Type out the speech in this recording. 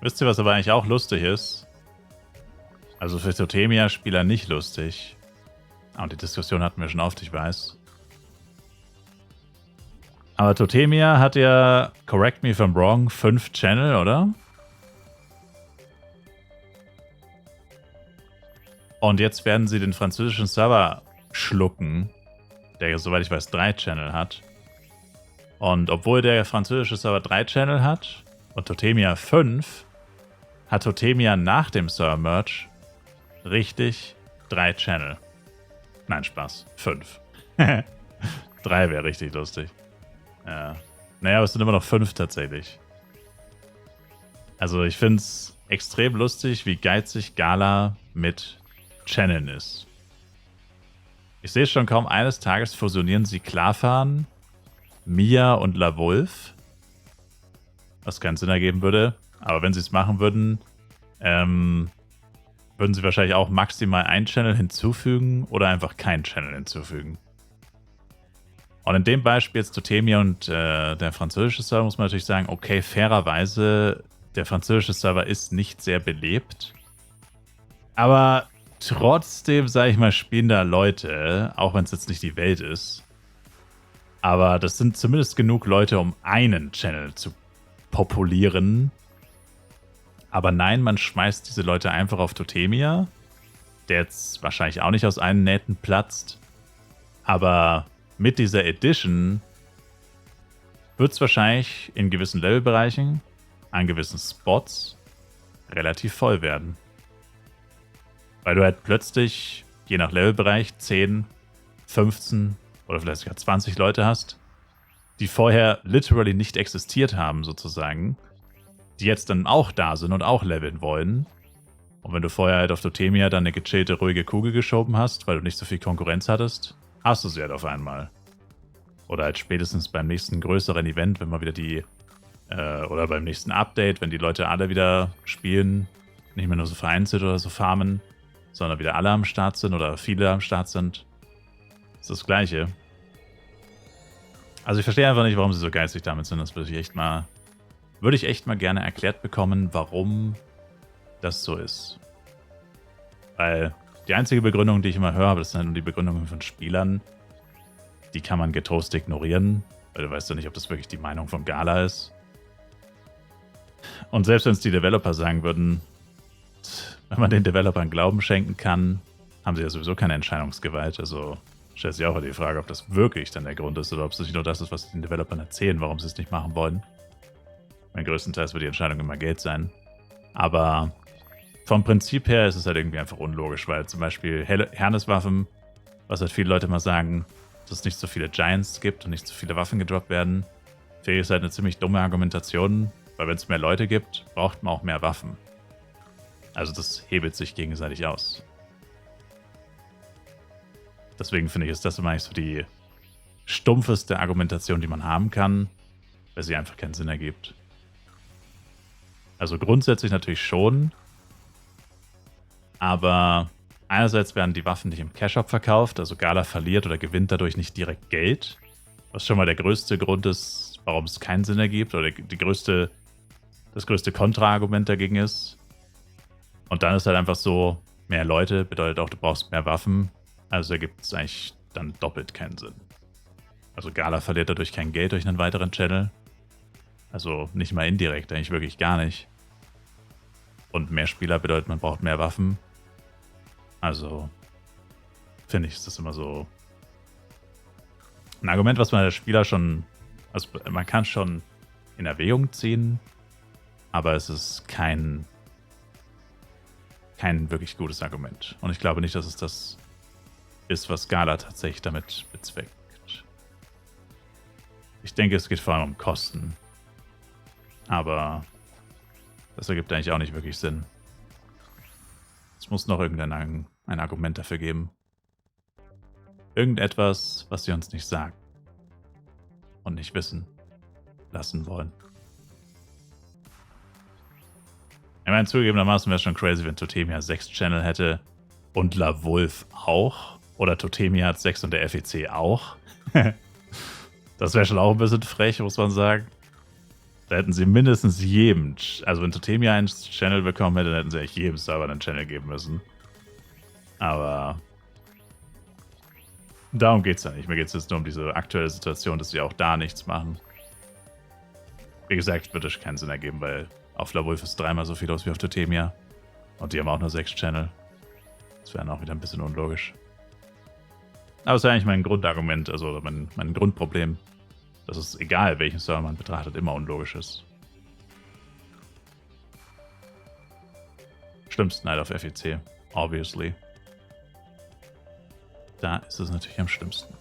Wisst ihr, was aber eigentlich auch lustig ist? Also für Totemia-Spieler nicht lustig. Und die Diskussion hatten wir schon oft, ich weiß. Aber Totemia hat ja, correct me if I'm wrong, 5 Channel, oder? Und jetzt werden sie den französischen Server schlucken, der, soweit ich weiß, 3 Channel hat. Und obwohl der französische Server 3 Channel hat und Totemia 5, hat Totemia nach dem Server-Merge richtig 3 Channel. Nein, Spaß. 5. 3 wäre richtig lustig. Ja. Naja, aber es sind immer noch 5 tatsächlich. Also ich finde es extrem lustig, wie geizig Gala mit Channeln ist. Ich sehe schon kaum, eines Tages fusionieren sie Klarfahren, Mia und La Wolf. Was keinen Sinn ergeben würde. Aber wenn sie es machen würden, würden sie wahrscheinlich auch maximal einen Channel hinzufügen oder einfach keinen Channel hinzufügen. Und in dem Beispiel jetzt Totemia und der französische Server muss man natürlich sagen, okay, fairerweise, der französische Server ist nicht sehr belebt. Aber trotzdem, sage ich mal, spielen da Leute, auch wenn es jetzt nicht die Welt ist. Aber das sind zumindest genug Leute, um einen Channel zu populieren. Aber nein, man schmeißt diese Leute einfach auf Totemia, der jetzt wahrscheinlich auch nicht aus allen Nähten platzt. Aber mit dieser Edition wird es wahrscheinlich in gewissen Levelbereichen, an gewissen Spots, relativ voll werden. Weil du halt plötzlich, je nach Levelbereich, 10, 15 oder vielleicht sogar 20 Leute hast, die vorher literally nicht existiert haben, sozusagen, die jetzt dann auch da sind und auch leveln wollen. Und wenn du vorher halt auf Totemia dann eine gechillte, ruhige Kugel geschoben hast, weil du nicht so viel Konkurrenz hattest, hast du sie halt auf einmal. Oder halt spätestens beim nächsten größeren Event, wenn man wieder die, oder beim nächsten Update, wenn die Leute alle wieder spielen, nicht mehr nur so vereinzelt oder so farmen, sondern wieder alle am Start sind oder viele am Start sind. Das ist das Gleiche. Also ich verstehe einfach nicht, warum sie so geizig damit sind. Das würde ich echt mal gerne erklärt bekommen, warum das so ist. Weil die einzige Begründung, die ich immer höre, aber das sind nur die Begründungen von Spielern, die kann man getrost ignorieren, weil du weißt ja nicht, ob das wirklich die Meinung von Gala ist. Und selbst wenn es die Developer sagen würden, wenn man den Developern Glauben schenken kann, haben sie ja sowieso keine Entscheidungsgewalt. Also stellt sich auch die Frage, ob das wirklich dann der Grund ist oder ob es nicht nur das ist, was den Developern erzählen, warum sie es nicht machen wollen. Größtenteils wird die Entscheidung immer Geld sein. Aber vom Prinzip her ist es halt irgendwie einfach unlogisch, weil zum Beispiel Herneswaffen, was halt viele Leute mal sagen, dass es nicht so viele Giants gibt und nicht so viele Waffen gedroppt werden, finde ich, ist halt eine ziemlich dumme Argumentation, weil wenn es mehr Leute gibt, braucht man auch mehr Waffen. Also das hebelt sich gegenseitig aus. Deswegen finde ich, ist das immer eigentlich so die stumpfeste Argumentation, die man haben kann, weil sie einfach keinen Sinn ergibt. Also grundsätzlich natürlich schon, aber einerseits werden die Waffen nicht im Cash-Shop verkauft, also Gala verliert oder gewinnt dadurch nicht direkt Geld, was schon mal der größte Grund ist, warum es keinen Sinn ergibt, oder das größte Kontraargument dagegen ist. Und dann ist halt einfach so, mehr Leute bedeutet auch, du brauchst mehr Waffen, also ergibt es eigentlich dann doppelt keinen Sinn. Also Gala verliert dadurch kein Geld durch einen weiteren Channel. Also nicht mal indirekt, eigentlich wirklich gar nicht. Und mehr Spieler bedeutet, man braucht mehr Waffen. Also finde ich, ist das immer so ein Argument, was man als Spieler schon, also man kann schon in Erwägung ziehen, aber es ist kein wirklich gutes Argument. Und ich glaube nicht, dass es das ist, was Gala tatsächlich damit bezweckt. Ich denke, es geht vor allem um Kosten. Aber das ergibt eigentlich auch nicht wirklich Sinn. Es muss noch ein Argument dafür geben. Irgendetwas, was sie uns nicht sagen. Und nicht wissen lassen wollen. Ich meine, zugegebenermaßen wäre es schon crazy, wenn Totemia 6 Channel hätte und La Wolf auch. Oder Totemia hat 6 und der FEC auch. Das wäre schon auch ein bisschen frech, muss man sagen. Da hätten sie mindestens jedem, also wenn Totemia einen Channel bekommen hätte, dann hätten sie echt jedem Server einen Channel geben müssen. Aber darum geht's ja nicht. Mir geht es jetzt nur um diese aktuelle Situation, dass sie auch da nichts machen. Wie gesagt, würde es keinen Sinn ergeben, weil auf Lawolf ist 3-mal so viel aus wie auf Totemia. Und die haben auch nur 6 Channel. Das wäre dann auch wieder ein bisschen unlogisch. Aber es ist eigentlich mein Grundargument, also mein Grundproblem, dass es egal, welchen Server man betrachtet, immer unlogisch ist. Schlimmsten halt auf FEC, obviously. Da ist es natürlich am schlimmsten.